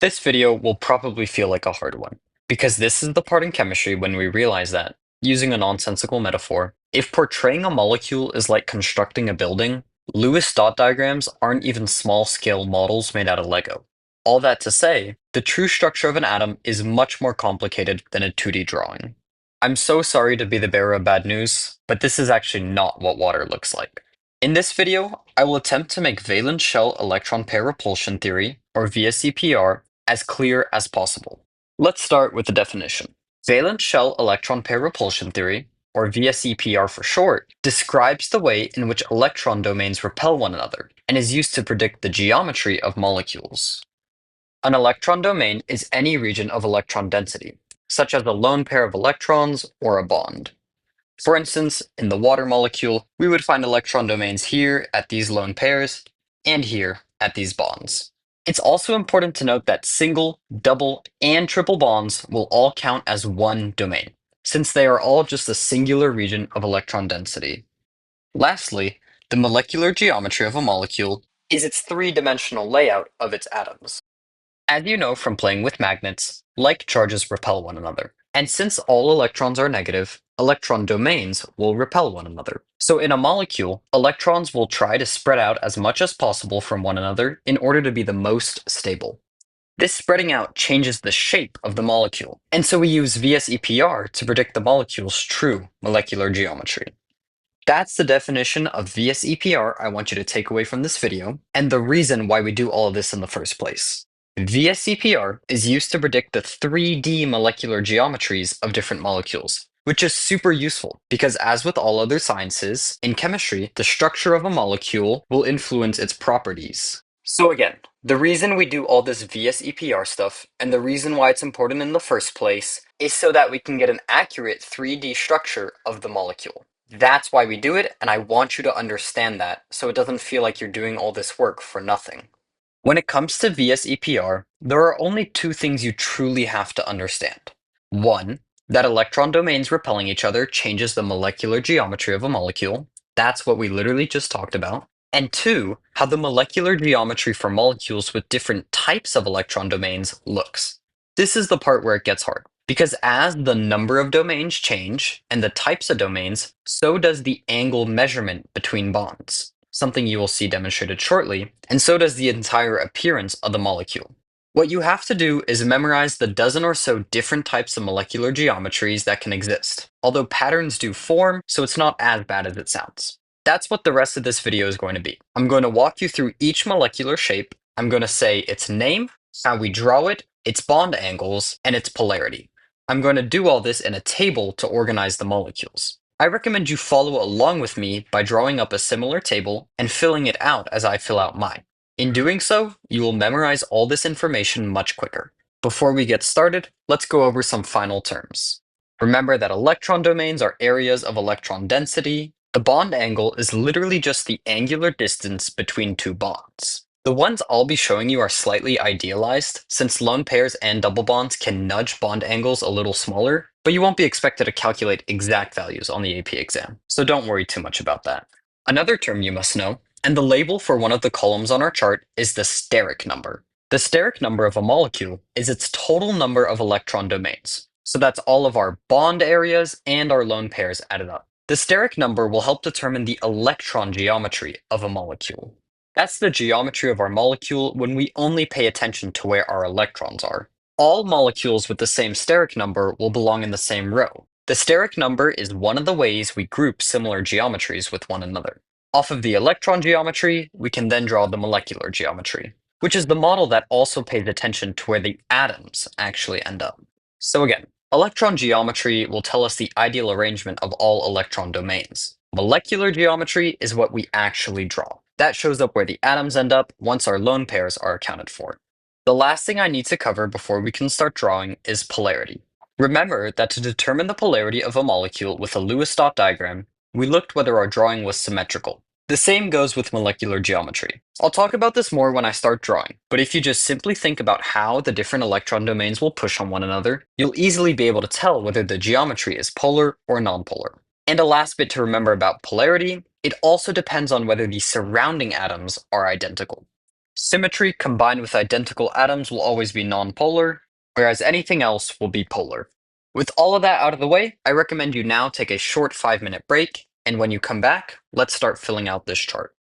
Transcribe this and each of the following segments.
This video will probably feel like a hard one, because this is the part in chemistry when we realize that, using a nonsensical metaphor, if portraying a molecule is like constructing a building, Lewis dot diagrams aren't even small-scale models made out of Lego. All that to say, the true structure of an atom is much more complicated than a 2D drawing. I'm so sorry to be the bearer of bad news, but this is actually not what water looks like. In this video, I will attempt to make valence shell electron pair repulsion theory, or VSEPR, as clear as possible. Let's start with the definition. Valence shell electron pair repulsion theory, or VSEPR for short, describes the way in which electron domains repel one another and is used to predict the geometry of molecules. An electron domain is any region of electron density, such as a lone pair of electrons or a bond. For instance, in the water molecule, we would find electron domains here at these lone pairs and here at these bonds. It's also important to note that single, double, and triple bonds will all count as one domain, since they are all just a singular region of electron density. Lastly, the molecular geometry of a molecule is its three-dimensional layout of its atoms. As you know from playing with magnets, like charges repel one another. And since all electrons are negative, electron domains will repel one another. So in a molecule, electrons will try to spread out as much as possible from one another in order to be the most stable. This spreading out changes the shape of the molecule, and so we use VSEPR to predict the molecule's true molecular geometry. That's the definition of VSEPR I want you to take away from this video, and the reason why we do all of this in the first place. VSEPR is used to predict the 3D molecular geometries of different molecules, which is super useful because, as with all other sciences, in chemistry, the structure of a molecule will influence its properties. So again, the reason we do all this VSEPR stuff, and the reason why it's important in the first place, is so that we can get an accurate 3D structure of the molecule. That's why we do it, and I want you to understand that, so it doesn't feel like you're doing all this work for nothing. When it comes to VSEPR, there are only two things you truly have to understand. One, that electron domains repelling each other changes the molecular geometry of a molecule. That's what we literally just talked about. And two, how the molecular geometry for molecules with different types of electron domains looks. This is the part where it gets hard, because as the number of domains change and the types of domains, so does the angle measurement between bonds, something you will see demonstrated shortly, and so does the entire appearance of the molecule. What you have to do is memorize the dozen or so different types of molecular geometries that can exist, although patterns do form, so it's not as bad as it sounds. That's what the rest of this video is going to be. I'm going to walk you through each molecular shape. I'm going to say its name, how we draw it, its bond angles, and its polarity. I'm going to do all this in a table to organize the molecules. I recommend you follow along with me by drawing up a similar table and filling it out as I fill out mine. In doing so, you will memorize all this information much quicker. Before we get started, let's go over some final terms. Remember that electron domains are areas of electron density. The bond angle is literally just the angular distance between two bonds. The ones I'll be showing you are slightly idealized, since lone pairs and double bonds can nudge bond angles a little smaller, but you won't be expected to calculate exact values on the AP exam, so don't worry too much about that. Another term you must know, and the label for one of the columns on our chart, is the steric number. The steric number of a molecule is its total number of electron domains, so that's all of our bond areas and our lone pairs added up. The steric number will help determine the electron geometry of a molecule. That's the geometry of our molecule when we only pay attention to where our electrons are. All molecules with the same steric number will belong in the same row. The steric number is one of the ways we group similar geometries with one another. Off of the electron geometry, we can then draw the molecular geometry, which is the model that also pays attention to where the atoms actually end up. So again, electron geometry will tell us the ideal arrangement of all electron domains. Molecular geometry is what we actually draw. That shows up where the atoms end up once our lone pairs are accounted for. The last thing I need to cover before we can start drawing is polarity. Remember that to determine the polarity of a molecule with a Lewis dot diagram, we looked whether our drawing was symmetrical. The same goes with molecular geometry. I'll talk about this more when I start drawing, but if you just simply think about how the different electron domains will push on one another, you'll easily be able to tell whether the geometry is polar or nonpolar. And a last bit to remember about polarity, it also depends on whether the surrounding atoms are identical. Symmetry combined with identical atoms will always be nonpolar, whereas anything else will be polar. With all of that out of the way, I recommend you now take a short 5-minute break, and when you come back, let's start filling out this chart.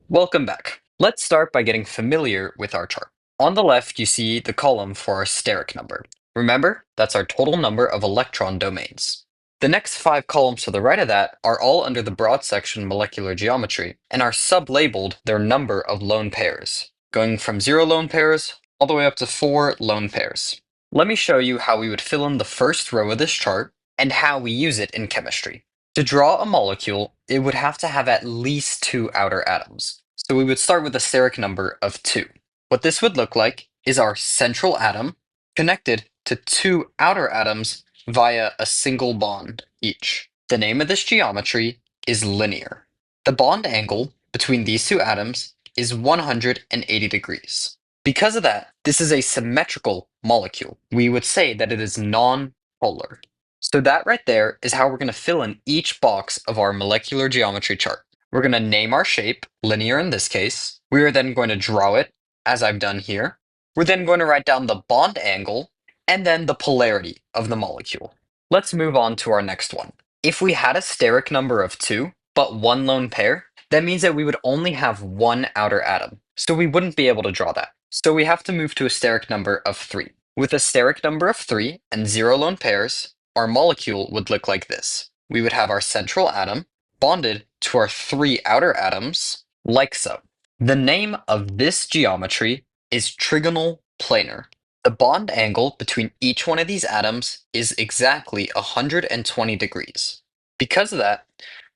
Welcome back. Let's start by getting familiar with our chart. On the left, you see the column for our steric number. Remember, that's our total number of electron domains. The next 5 columns to the right of that are all under the broad section molecular geometry and are sub-labeled their number of lone pairs, going from 0 lone pairs all the way up to 4 lone pairs. Let me show you how we would fill in the first row of this chart and how we use it in chemistry. To draw a molecule, it would have to have at least 2 outer atoms. So we would start with a steric number of 2. What this would look like is our central atom connected to 2 outer atoms via a single bond each. The name of this geometry is linear. The bond angle between these 2 atoms is 180 degrees. Because of that, this is a symmetrical molecule. We would say that it is non-polar. So that right there is how we're going to fill in each box of our molecular geometry chart. We're going to name our shape, linear in this case. We are then going to draw it, as I've done here. We're then going to write down the bond angle and then the polarity of the molecule. Let's move on to our next one. If we had a steric number of 2, but 1 lone pair, that means that we would only have 1 outer atom. So we wouldn't be able to draw that. So we have to move to a steric number of 3. With a steric number of 3 and 0 lone pairs, our molecule would look like this. We would have our central atom bonded to our 3 outer atoms, like so. The name of this geometry is trigonal planar. The bond angle between each one of these atoms is exactly 120 degrees. Because of that,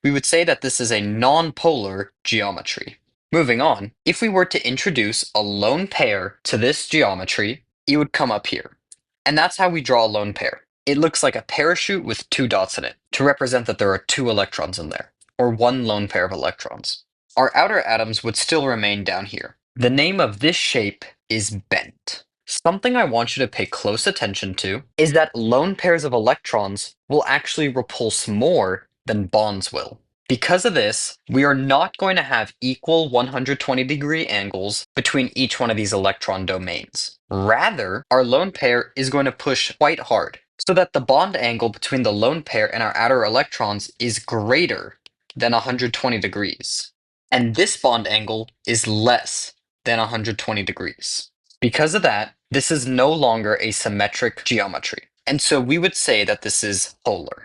we would say that this is a nonpolar geometry. Moving on, if we were to introduce a lone pair to this geometry, it would come up here. And that's how we draw a lone pair. It looks like a parachute with 2 dots in it to represent that there are 2 electrons in there, or 1 lone pair of electrons. Our outer atoms would still remain down here. The name of this shape is bent. Something I want you to pay close attention to is that lone pairs of electrons will actually repulse more than bonds will. Because of this, we are not going to have equal 120-degree angles between each one of these electron domains. Rather, our lone pair is going to push quite hard, so that the bond angle between the lone pair and our outer electrons is greater than 120 degrees. And this bond angle is less than 120 degrees. Because of that, this is no longer a symmetric geometry. And so we would say that this is polar.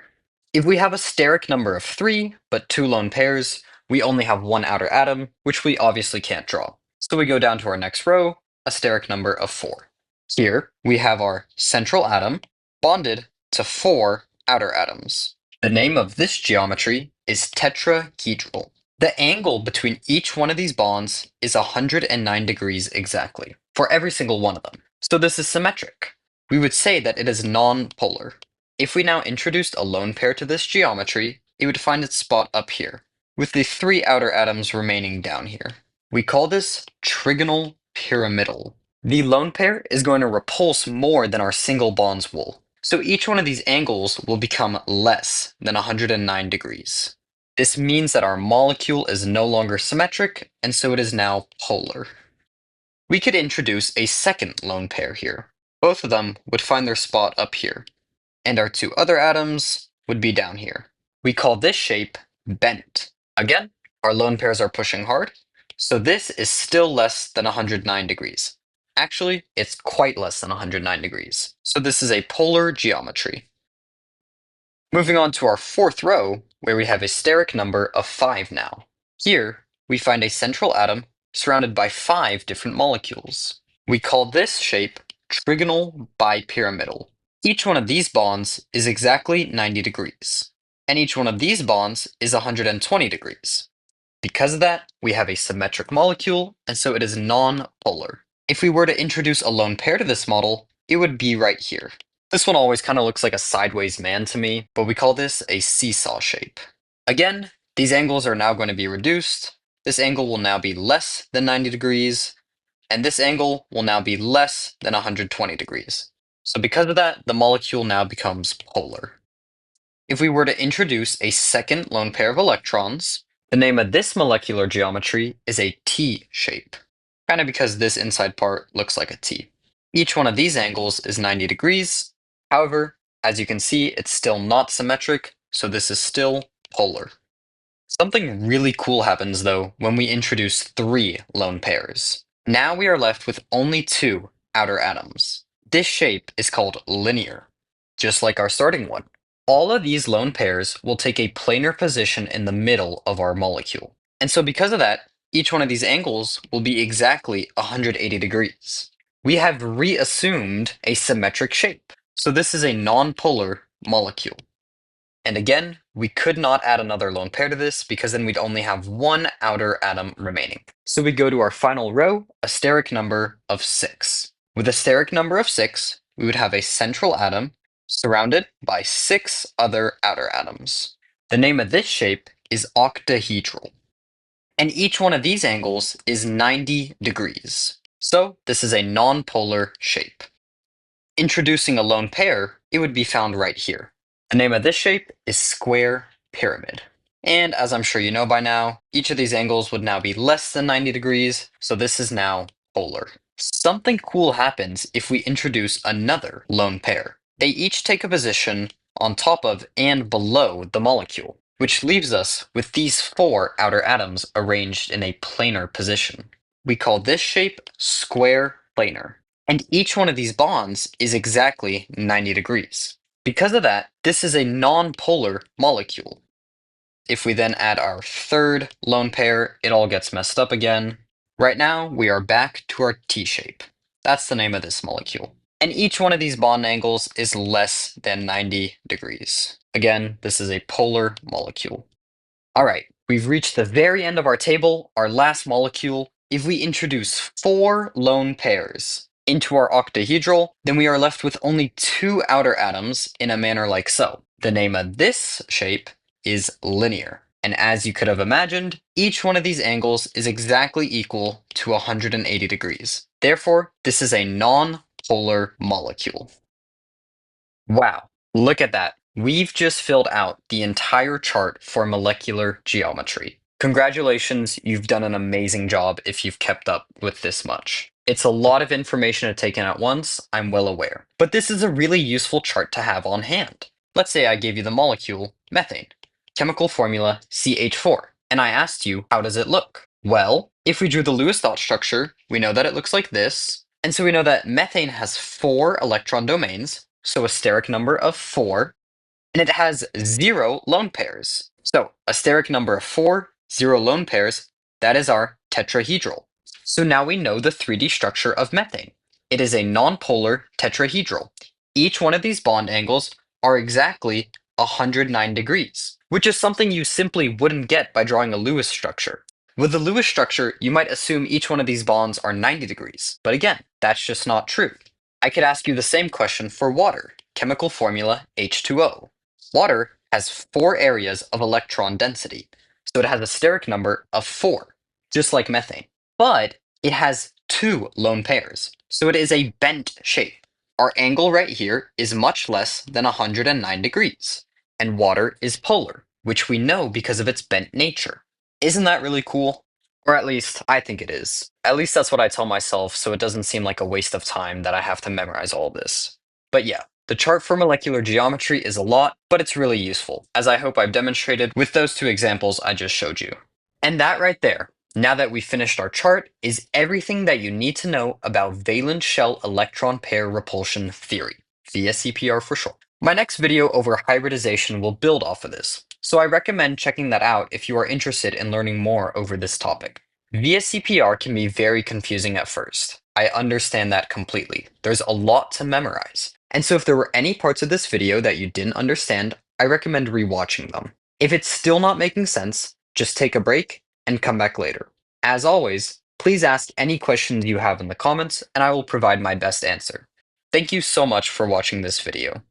If we have a steric number of 3, but 2 lone pairs, we only have 1 outer atom, which we obviously can't draw. So we go down to our next row, a steric number of 4. Here, we have our central atom bonded to 4 outer atoms. The name of this geometry is tetrahedral. The angle between each one of these bonds is 109 degrees exactly, for every single one of them. So this is symmetric. We would say that it is non-polar. If we now introduced a lone pair to this geometry, it would find its spot up here, with the 3 outer atoms remaining down here. We call this trigonal pyramidal. The lone pair is going to repulse more than our single bonds will, so each one of these angles will become less than 109 degrees. This means that our molecule is no longer symmetric, and so it is now polar. We could introduce a second lone pair here. Both of them would find their spot up here, and our 2 other atoms would be down here. We call this shape bent. Again, our lone pairs are pushing hard, so this is still less than 109 degrees. Actually, it's quite less than 109 degrees. So this is a polar geometry. Moving on to our 4th row, where we have a steric number of 5 now. Here, we find a central atom surrounded by 5 different molecules. We call this shape trigonal bipyramidal. Each one of these bonds is exactly 90 degrees, and each one of these bonds is 120 degrees. Because of that, we have a symmetric molecule, and so it is non-polar. If we were to introduce a lone pair to this model, it would be right here. This one always kind of looks like a sideways man to me, but we call this a seesaw shape. Again, these angles are now going to be reduced. This angle will now be less than 90 degrees, and this angle will now be less than 120 degrees. So because of that, the molecule now becomes polar. If we were to introduce a second lone pair of electrons, the name of this molecular geometry is a T-shape. kind of because this inside part looks like a T. Each one of these angles is 90 degrees. However, as you can see, it's still not symmetric, so this is still polar. Something really cool happens though when we introduce three lone pairs. Now we are left with only two outer atoms. This shape is called linear, just like our starting one. All of these lone pairs will take a planar position in the middle of our molecule. And so because of that, each one of these angles will be exactly 180 degrees. We have reassumed a symmetric shape. So this is a nonpolar molecule. And again, we could not add another lone pair to this because then we'd only have one outer atom remaining. So we go to our final row, a steric number of 6. With a steric number of 6, we would have a central atom surrounded by 6 other outer atoms. The name of this shape is octahedral. And each one of these angles is 90 degrees. So this is a nonpolar shape. Introducing a lone pair, it would be found right here. The name of this shape is square pyramid. And as I'm sure you know by now, each of these angles would now be less than 90 degrees, so this is now polar. Something cool happens if we introduce another lone pair. They each take a position on top of and below the molecule, which leaves us with these 4 outer atoms arranged in a planar position. We call this shape square planar. And each one of these bonds is exactly 90 degrees. Because of that, this is a nonpolar molecule. If we then add our third lone pair, it all gets messed up again. Right now, we are back to our T shape. That's the name of this molecule. And each one of these bond angles is less than 90 degrees. Again, this is a polar molecule. All right, we've reached the very end of our table, our last molecule. If we introduce 4 lone pairs into our octahedral, then we are left with only 2 outer atoms in a manner like so. The name of this shape is linear. And as you could have imagined, each one of these angles is exactly equal to 180 degrees. Therefore, this is a non-polar molecule. Wow, look at that. We've just filled out the entire chart for molecular geometry. Congratulations, you've done an amazing job if you've kept up with this much. It's a lot of information to take in at once, I'm well aware. But this is a really useful chart to have on hand. Let's say I gave you the molecule methane, chemical formula CH4, and I asked you, how does it look? Well, if we drew the Lewis dot structure, we know that it looks like this, and so we know that methane has 4 electron domains, so a steric number of 4, and it has 0 lone pairs. So a steric number of 4, 0 lone pairs, that is our tetrahedral. So now we know the 3D structure of methane. It is a nonpolar tetrahedral. Each one of these bond angles are exactly 109 degrees, which is something you simply wouldn't get by drawing a Lewis structure. With the Lewis structure, you might assume each one of these bonds are 90 degrees, but again, that's just not true. I could ask you the same question for water, chemical formula H2O. Water has 4 areas of electron density, so it has a steric number of 4, just like methane. But it has 2 lone pairs, so it is a bent shape. Our angle right here is much less than 109 degrees, and water is polar, which we know because of its bent nature. Isn't that really cool? Or at least, I think it is. At least that's what I tell myself, so it doesn't seem like a waste of time that I have to memorize all this. But yeah, the chart for molecular geometry is a lot, but it's really useful, as I hope I've demonstrated with those 2 examples I just showed you. And that right there, now that we've finished our chart, is everything that you need to know about valence shell electron pair repulsion theory, VSEPR for short. My next video over hybridization will build off of this, so I recommend checking that out if you are interested in learning more over this topic. VSEPR can be very confusing at first. I understand that completely. There's a lot to memorize. And so if there were any parts of this video that you didn't understand, I recommend rewatching them. If it's still not making sense, just take a break and come back later. As always, please ask any questions you have in the comments and I will provide my best answer. Thank you so much for watching this video.